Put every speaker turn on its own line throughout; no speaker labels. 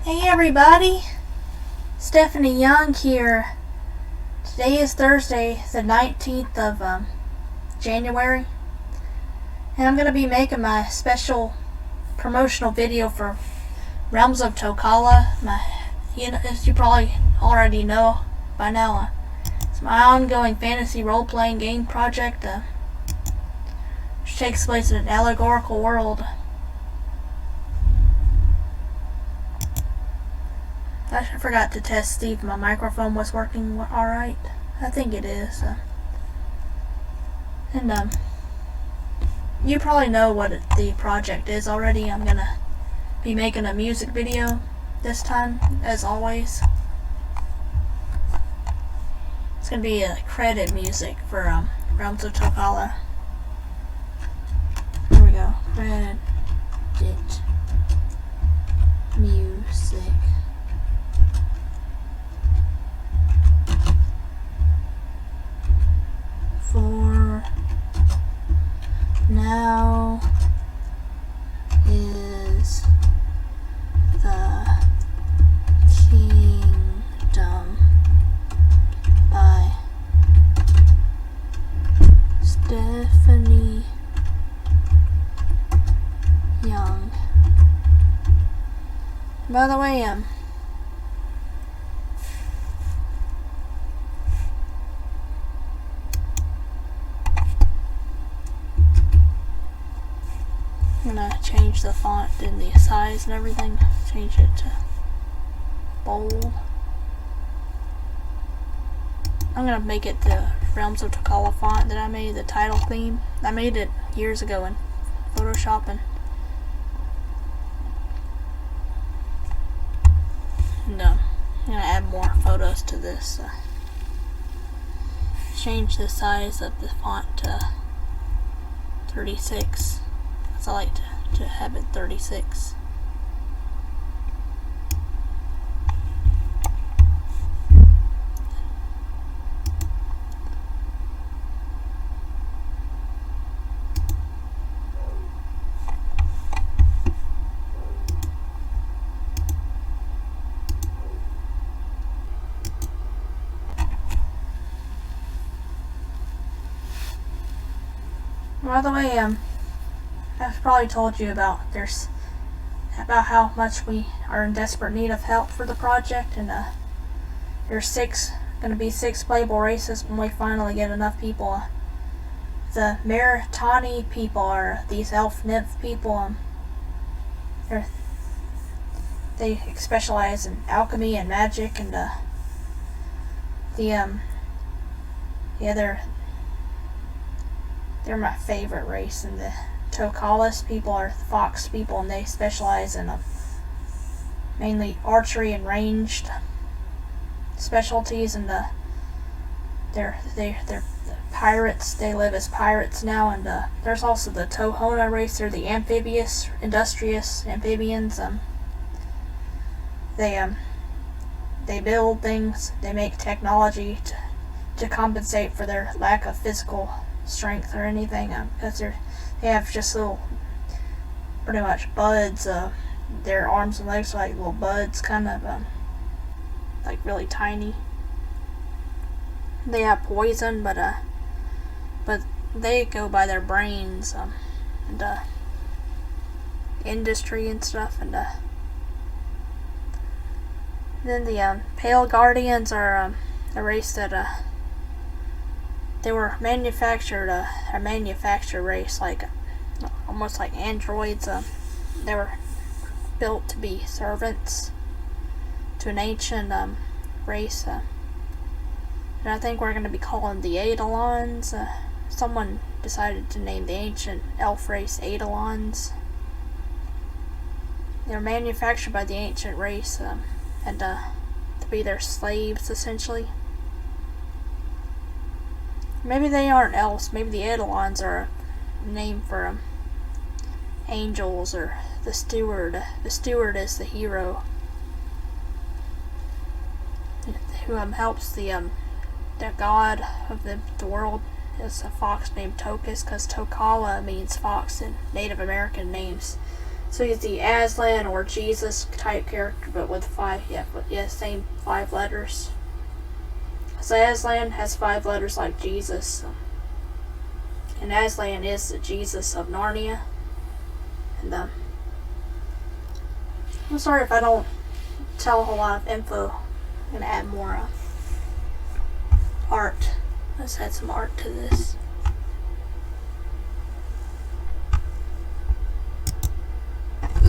Hey everybody, Stephanie Young here. Today is Thursday, the 19th of January, and I'm going to be making my special promotional video for Realms of Tokala. As you probably already know by now, it's my ongoing fantasy role-playing game project, which takes place in an allegorical world. I forgot to test see if my microphone was working alright. I think it is. You probably know what the project is already. I'm gonna be making a music video this time, as always. It's gonna be a credit music for Realms of Tokala. Here we go. Credit music. For now is the Kingdom by Stephanie Young. By the way, I'm gonna change the font and the size and everything. Change it to bold. I'm gonna make it the Realms of Tokala font that I made, the title theme. I made it years ago in Photoshop, and I'm gonna add more photos to this. Change the size of the font to 36. I like to have it 36. By the way, I've probably told you about how much we are in desperate need of help for the project, and there's gonna be 6 playable races when we finally get enough people. The Maritani people are these elf nymph people. They specialize in alchemy and magic, and they're my favorite race. And the Tokalas people are the fox people, and they specialize in mainly archery and ranged specialties. And they're pirates. They live as pirates now. And there's also the Tohona race. They're the amphibious, industrious amphibians. They build things. They make technology to compensate for their lack of physical strength or anything, because they have just little, pretty much buds. Their arms and legs are like little buds, kind of like really tiny. They have poison, but they go by their brains, and industry and stuff. And then the Pale Guardians are a race that they were manufactured race, like almost like androids. They were built to be servants to an ancient race, and I think we're going to be calling the Eidolons. Someone decided to name the ancient elf race Eidolons. They were manufactured by the ancient race, and to be their slaves, essentially. Maybe they aren't elves. Maybe the Eidolons are a name for angels, or the steward. The steward is the hero who helps the god of the world. Is a fox named Tokus, because Tokala means fox in Native American names. So he's the Aslan or Jesus type character, but with same 5 letters. So Aslan has 5 letters like Jesus. And Aslan is the Jesus of Narnia. And I'm sorry if I don't tell a whole lot of info. I'm going to add more art. Let's add some art to this.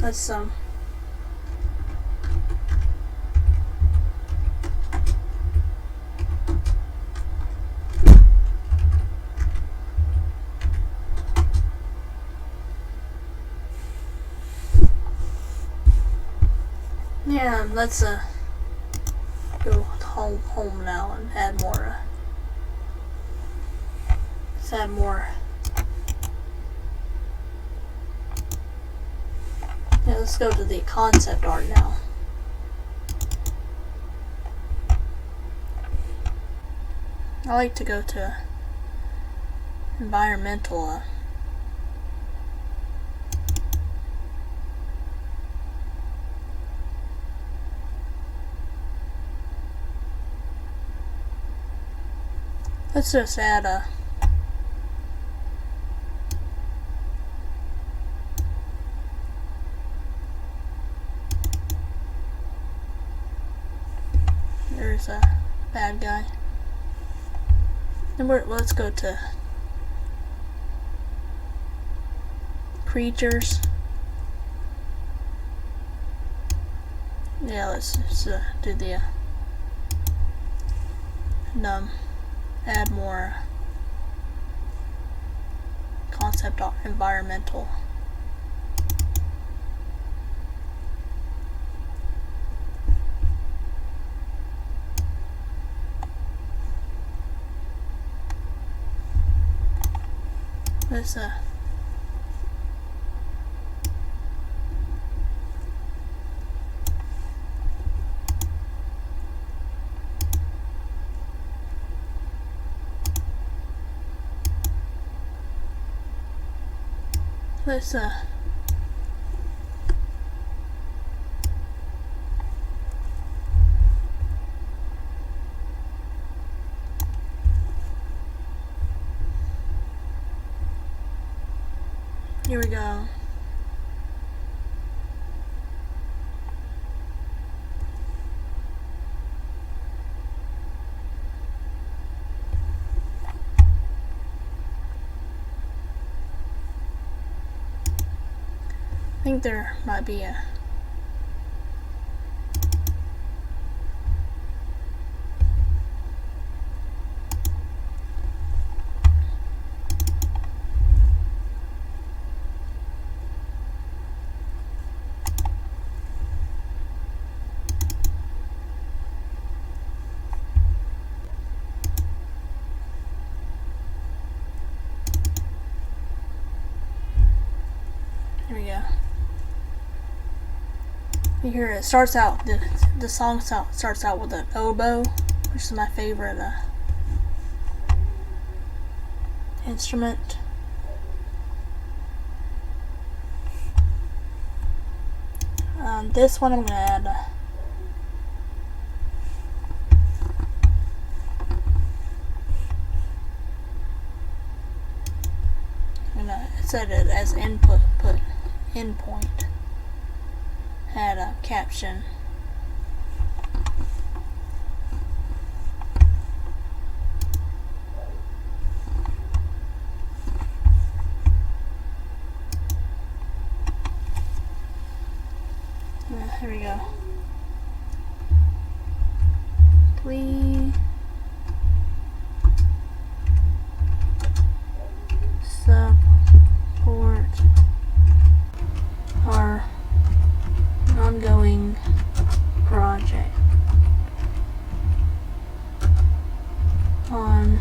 Let's yeah, let's go home now and add more. Let's add more. Yeah, let's go to the concept art now. I like to go to environmental. Let's just add a there's a bad guy. Then let's go to creatures. Yeah, let's do the add more concept art, environmental. Let's here we go. I think there might be a here we go. You hear it starts out, the song starts out with an oboe, which is my favorite instrument. This one I'm going to add I'm going to set it as input, put endpoint. Add a caption. Here we go. Please support our ongoing project on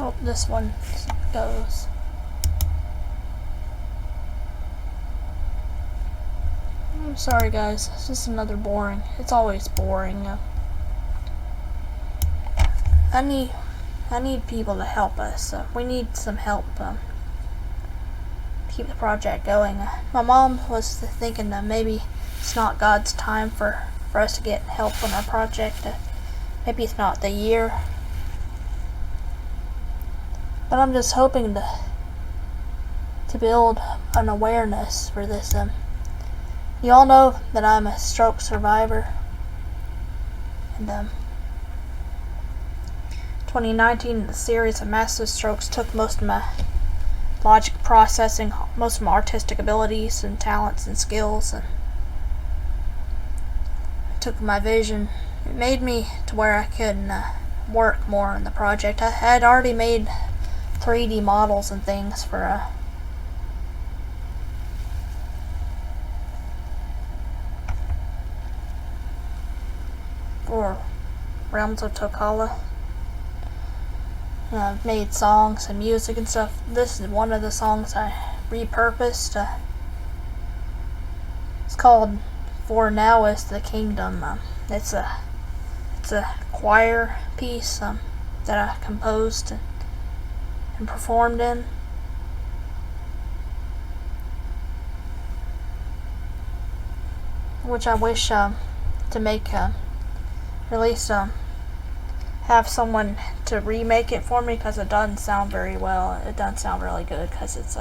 hope this one goes. I'm sorry guys, it's just another boring. It's always boring. I need people to help us. We need some help. Keep the project going. My mom was thinking that maybe it's not God's time for us to get help on our project. Maybe it's not the year. But I'm just hoping to build an awareness for this. You all know that I'm a stroke survivor. And 2019, the series of massive strokes took most of my logic processing, most of my artistic abilities and talents and skills, and it took my vision. It made me to where I could work more on the project. I had already made 3D models and things for Realms of Tokala. I've made songs and music and stuff. This is one of the songs I repurposed. It's called For Now Is the Kingdom. It's a choir piece that I composed and performed in. Which I wish to make at least have someone to remake it for me, because it doesn't sound very well. It doesn't sound really good because it's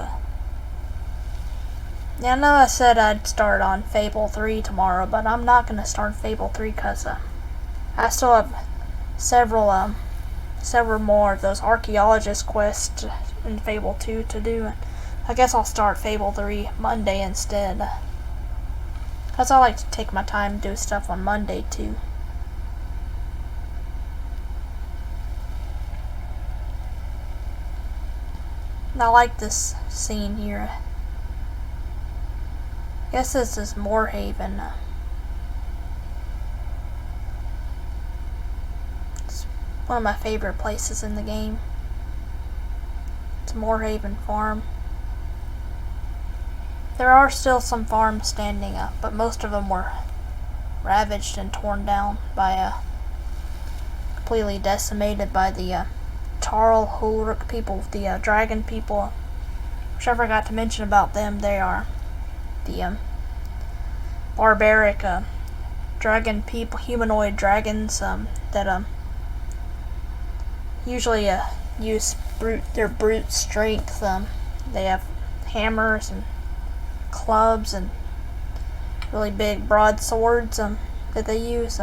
yeah, I know I said I'd start on Fable 3 tomorrow, but I'm not going to start Fable 3 because I still have several more of those archaeologist quests in Fable 2 to do. I guess I'll start Fable 3 Monday instead, because I like to take my time to do stuff on Monday too. And I like this scene here. I guess this is Moorhaven. It's one of my favorite places in the game. It's Moorhaven Farm. There are still some farms standing up, but most of them were ravaged and torn down by completely decimated by the Tarl Hulruk people, the dragon people, which I forgot to mention about them. They are the barbaric dragon people, humanoid dragons that usually use their brute strength. They have hammers and clubs and really big broadswords that they use.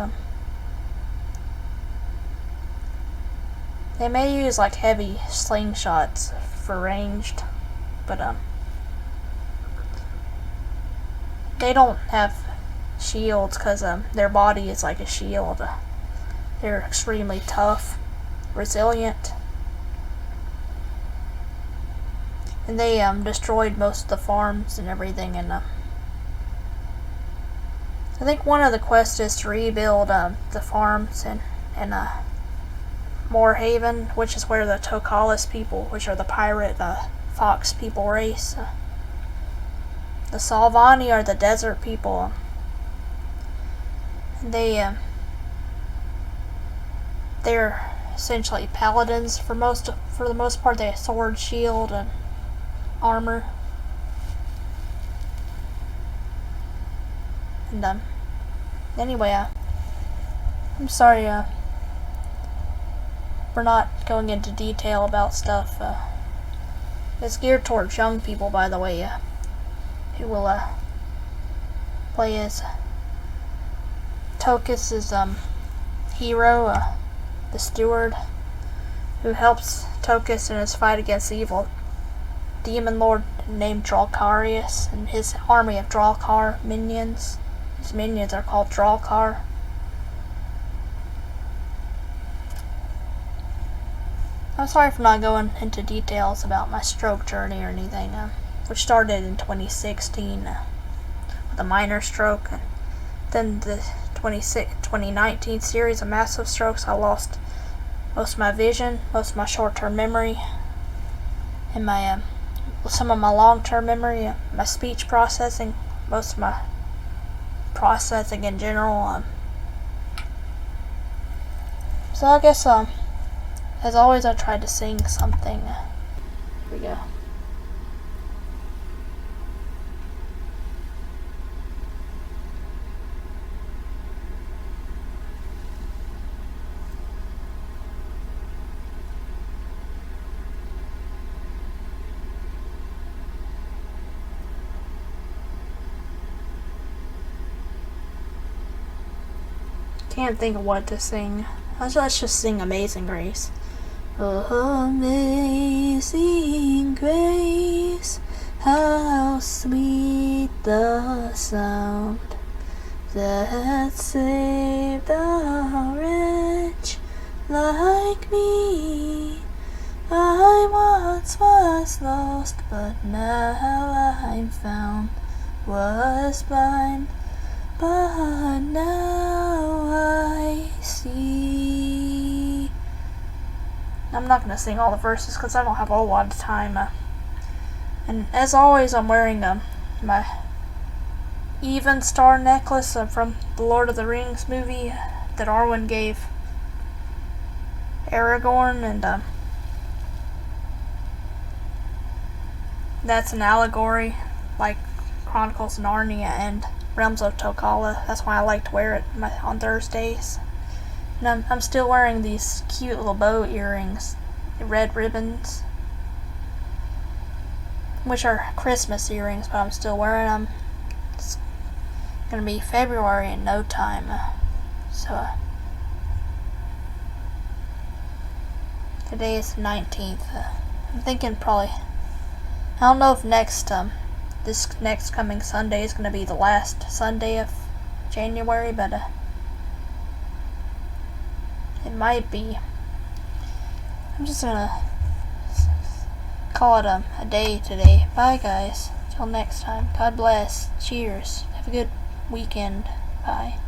They may use like heavy slingshots for ranged, but they don't have shields because their body is like a shield. They're extremely tough, resilient, and they destroyed most of the farms and everything. And I think one of the quests is to rebuild the farms and Moorhaven, which is where the Tokala people, which are the pirate fox people race. The Salvani are the desert people. They're essentially paladins for the most part. They have sword, shield, and armor. And anyway, I'm sorry for not going into detail about stuff. It's geared towards young people, by the way, who will play as Tokus's hero, the steward, who helps Tokus in his fight against the evil demon lord named Dralkarius and his army of Dralkar minions. His minions are called Dralkar. I'm sorry for not going into details about my stroke journey or anything, which started in 2016 with a minor stroke. And then the 2019 series of massive strokes, I lost most of my vision, most of my short-term memory, and my some of my long-term memory, my speech processing, most of my processing in general. So I guess as always, I tried to sing something. Here we go. Can't think of what to sing. Let's just sing Amazing Grace. Amazing grace, how sweet the sound that saved a wretch like me. I once was lost, but now I'm found. Was blind, but now I see. I'm not going to sing all the verses because I don't have a whole lot of time. And as always, I'm wearing my even star necklace from the Lord of the Rings movie that Arwen gave Aragorn, and that's an allegory like Chronicles of Narnia and Realms of Tokala. That's why I like to wear it on Thursdays. And I'm still wearing these cute little bow earrings, red ribbons, which are Christmas earrings, but I'm still wearing them. It's gonna be February in no time, so today is the 19th. I'm thinking probably, I don't know if this next coming Sunday is gonna be the last Sunday of January, but it might be. I'm just gonna call it a day today. Bye, guys. Till next time. God bless. Cheers. Have a good weekend. Bye.